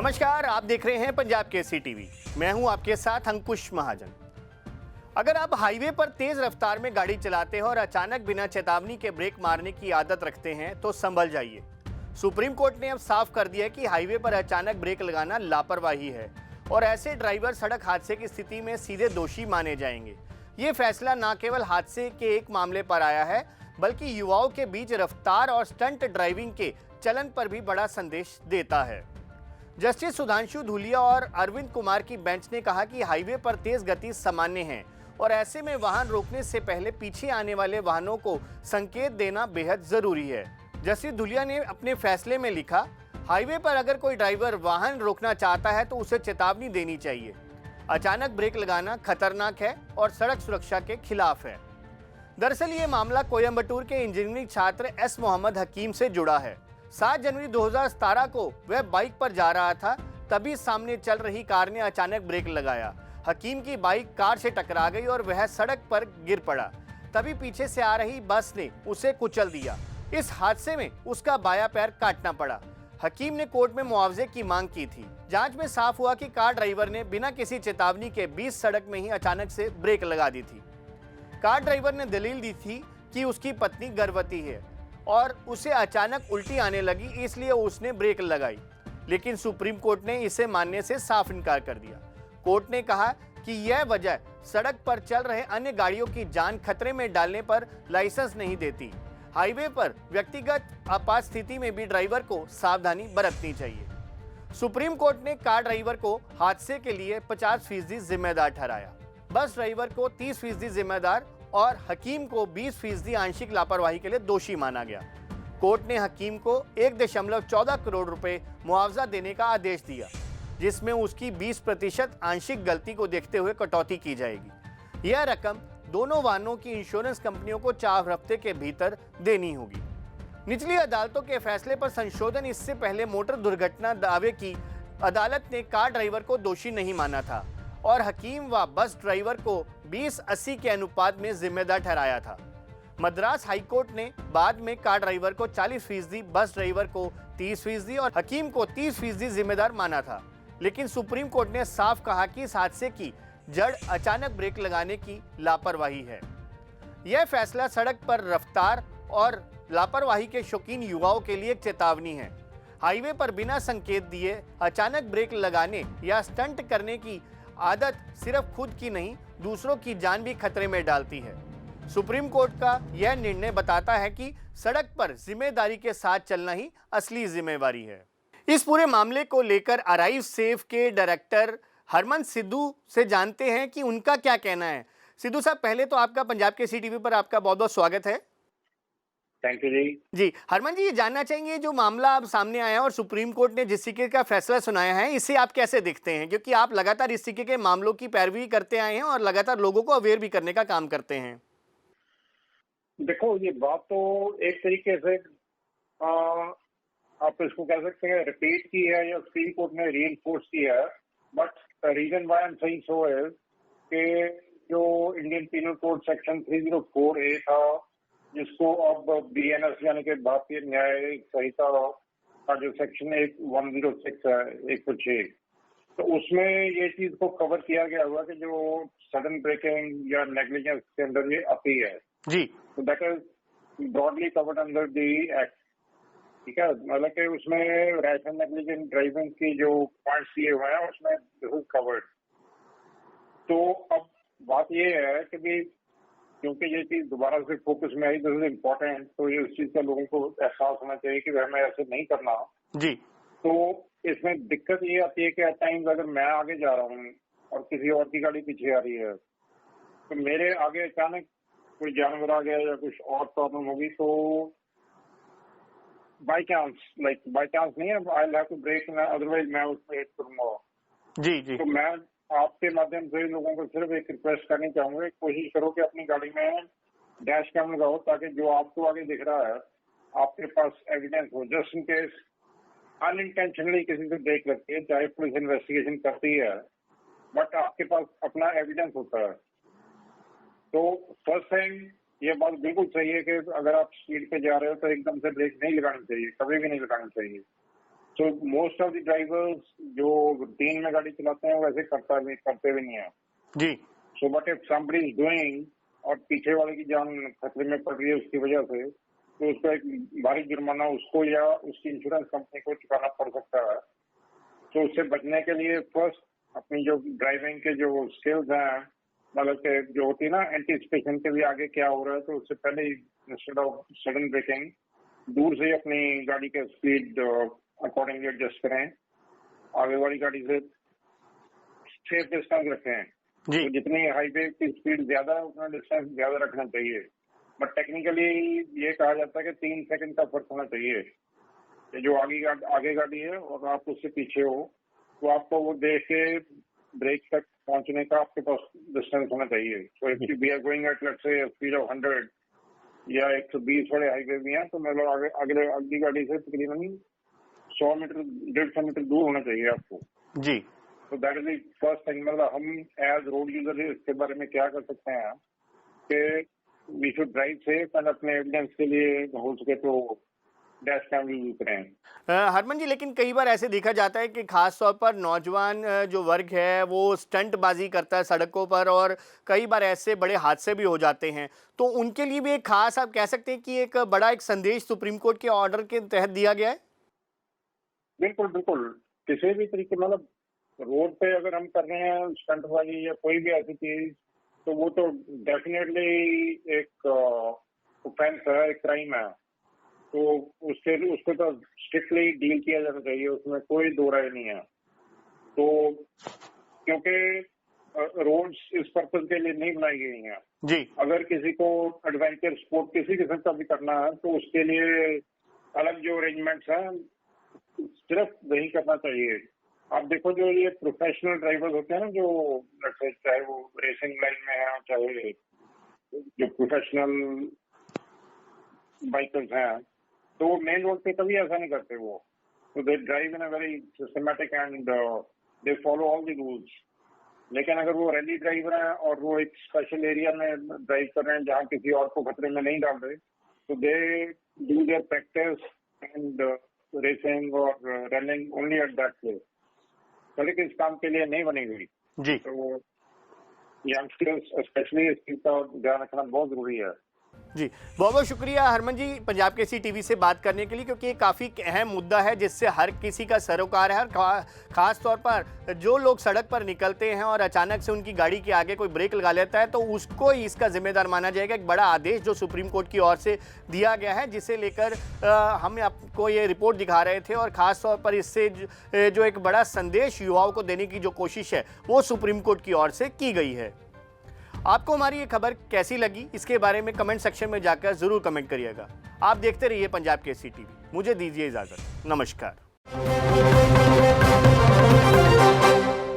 नमस्कार, आप देख रहे हैं पंजाब केसरी टीवी। मैं हूं आपके साथ अंकुश महाजन। अगर आप हाईवे पर तेज रफ्तार में गाड़ी चलाते हैं और अचानक बिना चेतावनी के ब्रेक मारने की आदत रखते हैं तो संभल जाइए। सुप्रीम कोर्ट ने अब साफ कर दिया है कि हाईवे पर अचानक ब्रेक लगाना लापरवाही है और ऐसे ड्राइवर सड़क हादसे की स्थिति में सीधे दोषी माने जाएंगे। ये फैसला न केवल हादसे के एक मामले पर आया है, बल्कि युवाओं के बीच रफ्तार और स्टंट ड्राइविंग के चलन पर भी बड़ा संदेश देता है। जस्टिस सुधांशु धूलिया और अरविंद कुमार की बेंच ने कहा कि हाईवे पर तेज गति सामान्य है और ऐसे में वाहन रोकने से पहले पीछे आने वाले वाहनों को संकेत देना बेहद जरूरी है। जस्टिस धूलिया ने अपने फैसले में लिखा, हाईवे पर अगर कोई ड्राइवर वाहन रोकना चाहता है तो उसे चेतावनी देनी चाहिए। अचानक ब्रेक लगाना खतरनाक है और सड़क सुरक्षा के खिलाफ है। दरअसल ये मामला कोयम्बटूर के इंजीनियरिंग छात्र एस मोहम्मद हकीम से जुड़ा है। 7 जनवरी 2017 को वह बाइक पर जा रहा था, तभी सामने चल रही कार ने अचानक ब्रेक लगाया। हकीम की बाइक कार से टकरा गई और वह सड़क पर गिर पड़ा। तभी पीछे से आ रही बस ने उसे कुचल दिया। इस हादसे में उसका बायां पैर काटना पड़ा। हकीम ने कोर्ट में मुआवजे की मांग की थी। जांच में साफ हुआ कि कार ड्राइवर ने बिना किसी चेतावनी के 20 सड़क में ही अचानक से ब्रेक लगा दी थी। कार ड्राइवर ने दलील दी थी कि उसकी पत्नी गर्भवती है और उसे अचानक उल्टी आने लगी, इसलिए उसने ब्रेक लगाई। लेकिन सुप्रीम कोर्ट ने इसे मानने से साफ इनकार कर दिया। कोर्ट ने कहा कि यह वजह सड़क पर चल रहे अन्य गाड़ियों की जान खतरे में डालने पर लाइसेंस नहीं देती। हाईवे पर व्यक्तिगत आपात स्थिति में भी ड्राइवर को सावधानी बरतनी चाहिए। सुप्रीम कोर्ट ने कार ड्राइवर को हादसे के लिए 50% जिम्मेदार ठहराया, बस ड्राइवर को 30% जिम्मेदार और हकीम को 20% आंशिक लापरवाही के लिए दोषी माना गया। कोर्ट ने हकीम को 1.14 करोड़ रुपए मुआवजा देने का आदेश दिया, जिसमें उसकी 20% आंशिक गलती को देखते हुए कटौती की जाएगी। यह रकम दोनों वाहनों की इंश्योरेंस कंपनियों को 4 हफ्ते के भीतर देनी होगी। निचली अदालतों के फैसले पर संशोधन। इससे पहले मोटर दुर्घटना दावे की अदालत ने कार ड्राइवर को दोषी नहीं माना था और हकीम व बस ड्राइवर को 20-80 के अनुपात में जिम्मेदार ठहराया था। मद्रास हाईकोर्ट ने बाद में कार ड्राइवर को 40%, बस ड्राइवर को 30% और हकीम को 30% जिम्मेदार माना था। लेकिन सुप्रीम कोर्ट ने साफ कहा कि इस हादसे की जड़ अचानक ब्रेक लगाने की लापरवाही है। यह फैसला सड़क पर रफ्तार और लापरवाही के शौकीन युवाओं के लिए एक चेतावनी है। हाईवे पर बिना संकेत दिए अचानक ब्रेक लगाने या स्टंट करने की आदत सिर्फ खुद की नहीं, दूसरों की जान भी खतरे में डालती है। सुप्रीम कोर्ट का यह निर्णय बताता है कि सड़क पर जिम्मेदारी के साथ चलना ही असली जिम्मेवारी है। इस पूरे मामले को लेकर अराइव सेफ के डायरेक्टर हरमन सिद्धू से जानते हैं कि उनका क्या कहना है। सिद्धू साहब, पहले तो आपका पंजाब केसरी टीवी पर आपका बहुत बहुत स्वागत है। थैंक यू जी। हरमन जी, ये जानना चाहेंगे जो मामला अब सामने आया है और सुप्रीम कोर्ट ने जिस तरीके का फैसला सुनाया है, इसे आप कैसे देखते हैं? क्योंकि आप लगातार इस तरीके के मामलों की पैरवी करते आए हैं और लगातार लोगों को अवेयर भी करने का काम करते हैं। देखो, ये बात तो एक तरीके से आप इसको कह सकते हैं रिपीट की है या सुप्रीम कोर्ट ने रीइंफोर्स की है। But reason why I am saying so is कि जो Indian penal code section 304A था, जिसको अब BNS यानी कि भारतीय न्यायिक संहिता का जो सेक्शन 106 है, 106, तो उसमें ये चीज को कवर किया गया हुआ कि जो सडन ब्रेकिंग या नेग्लिजेंस के अंदर ये आती है जी, तो that is broadly covered under the act. ठीक है, मतलब कि उसमें रैश एंड नेग्लिजेंट ड्राइविंग की जो पॉइंट्स दिए हुए हैं उसमें दिस इज कवर्ड। तो अब बात ये है कि भी क्योंकि ये चीज दोबारा से फोकस में आई, दिस इज इम्पोर्टेंट, तो ये उस चीज का लोगों को एहसास होना चाहिए कि हमें ऐसे नहीं करना जी। तो इसमें दिक्कत ये आती है कि एट टाइम्स अगर मैं आगे जा रहा हूँ और किसी और की गाड़ी पीछे आ रही है तो मेरे आगे अचानक कोई जानवर आ गया या कुछ और प्रॉब्लम होगी तो बाई चांस नहीं है, I have to brake, otherwise मैं उसमें हिट करूंगा। जी। तो मैं आपके माध्यम से लोगों को सिर्फ एक रिक्वेस्ट करनी चाहूंगा, कोशिश करो कि अपनी गाड़ी में डैश कैम लगाओ ताकि जो आपको आगे दिख रहा है आपके पास एविडेंस हो, जस्ट इन केस अनइंटेंशनली किसी से ब्रेक लगती है, चाहे पुलिस इन्वेस्टिगेशन करती है, बट आपके पास अपना एविडेंस होता है। तो फर्स्ट थिंग, ये बात बिल्कुल सही है कि अगर आप स्पीड पे जा रहे हो तो एकदम से ब्रेक नहीं लगानी चाहिए, कभी भी नहीं लगानी चाहिए। So most of the drivers जो रूटीन में गाड़ी चलाते हैं वैसे करते भी नहीं है। जी so but if somebody is doing और पीछे वाले की जान खतरे में पड़ रही है उसकी वजह से, तो उसका एक भारी जुर्माना उसको या उसकी इंश्योरेंस कंपनी को चुकाना पड़ सकता है। तो उससे बचने के लिए फर्स्ट अपनी जो ड्राइविंग के जो स्किल्स हैं, मतलब के जो होती है ना एंटीसिपेशन के भी आगे क्या हो रहा है, तो उससे पहले इंस्टेड ऑफ सडन ब्रेकिंग दूर से ही अपनी गाड़ी का स्पीड अकॉर्डिंगली एडजस्ट करें, आगे वाली गाड़ी से सेफ डिस्टेंस रखें। जी तो जितनी हाईवे की स्पीड ज्यादा है उतना डिस्टेंस ज्यादा रखना चाहिए। बट टेक्निकली ये कहा जाता है कि 3 सेकंड का फर्क होना चाहिए कि जो आगे गाड़ी है और आप उससे पीछे हो, तो आपको वो देख के ब्रेक तक पहुंचने का आपके पास डिस्टेंस होना चाहिए। So if we are going at let's say speed of 100 या 120 वाले हाईवे भी हैं, तो मतलब अगली गाड़ी से तकरीबन 100 मीटर 150 मीटर दूर होना चाहिए आपको। जी तो that is the first thing. मतलब हम एज रोड यूजर इसके बारे में क्या कर सकते हैं कि we should drive safe and अपने एविडेंस के लिए हो सके तो डैश कैम यूज करें। हरमन जी, लेकिन कई बार ऐसे देखा जाता है कि खास तौर पर नौजवान जो वर्ग है वो स्टंटबाजी करता है सड़कों पर और कई बार ऐसे बड़े हादसे भी हो जाते हैं, तो उनके लिए भी एक खास आप कह सकते हैं कि एक बड़ा एक संदेश सुप्रीम कोर्ट के ऑर्डर के तहत दिया गया है। बिल्कुल बिल्कुल, किसी भी तरीके मतलब रोड पे अगर हम कर रहे हैं स्टंटबाजी या कोई भी ऐसी चीज, तो वो तो डेफिनेटली एक ऑफेंस है, एक क्राइम है। तो उसको तो स्ट्रिक्टली डील किया जाना चाहिए, उसमें कोई दो राय नहीं है। तो क्योंकि रोड्स इस पर्पज के लिए नहीं बनाई गई हैं। जी अगर किसी को एडवेंचर स्पोर्ट किसी किस्म का भी करना है तो उसके लिए अलग जो अरेंजमेंट्स हैं सिर्फ वही करना चाहिए। आप देखो जो ये प्रोफेशनल ड्राइवर्स होते हैं ना, जो चाहे वो रेसिंग लाइन में है, चाहे जो प्रोफेशनल बाइकर्स हैं, तो वो मेन रोड पे कभी ऐसा नहीं करते वो। तो they drive in a very systematic and they follow all the rules. लेकिन अगर वो रैली ड्राइवर हैं और वो एक स्पेशल एरिया में ड्राइव कर रहे हैं जहाँ किसी और को खतरे में नहीं डाल रहे, तो they do their practice and racing और running only at that place. सड़क इस काम के लिए नहीं बनी हुई। जी तो यंगस्टर्स स्पेशली इस चीज का ध्यान रखना बहुत जरूरी है। जी, बहुत बहुत शुक्रिया हरमन जी पंजाब केसरी टीवी से बात करने के लिए, क्योंकि ये काफ़ी अहम मुद्दा है जिससे हर किसी का सरोकार है। और ख़ास तौर पर जो लोग सड़क पर निकलते हैं और अचानक से उनकी गाड़ी के आगे कोई ब्रेक लगा लेता है, तो उसको ही इसका जिम्मेदार माना जाएगा। एक बड़ा आदेश जो सुप्रीम कोर्ट की ओर से दिया गया है, जिसे लेकर हम आपको ये रिपोर्ट दिखा रहे थे। और ख़ास तौर पर इससे जो एक बड़ा संदेश युवाओं को देने की जो कोशिश है वो सुप्रीम कोर्ट की ओर से की गई है। आपको हमारी ये खबर कैसी लगी, इसके बारे में कमेंट सेक्शन में जाकर जरूर कमेंट करिएगा। आप देखते रहिए पंजाब केसरी टीवी। मुझे दीजिए इजाजत, नमस्कार।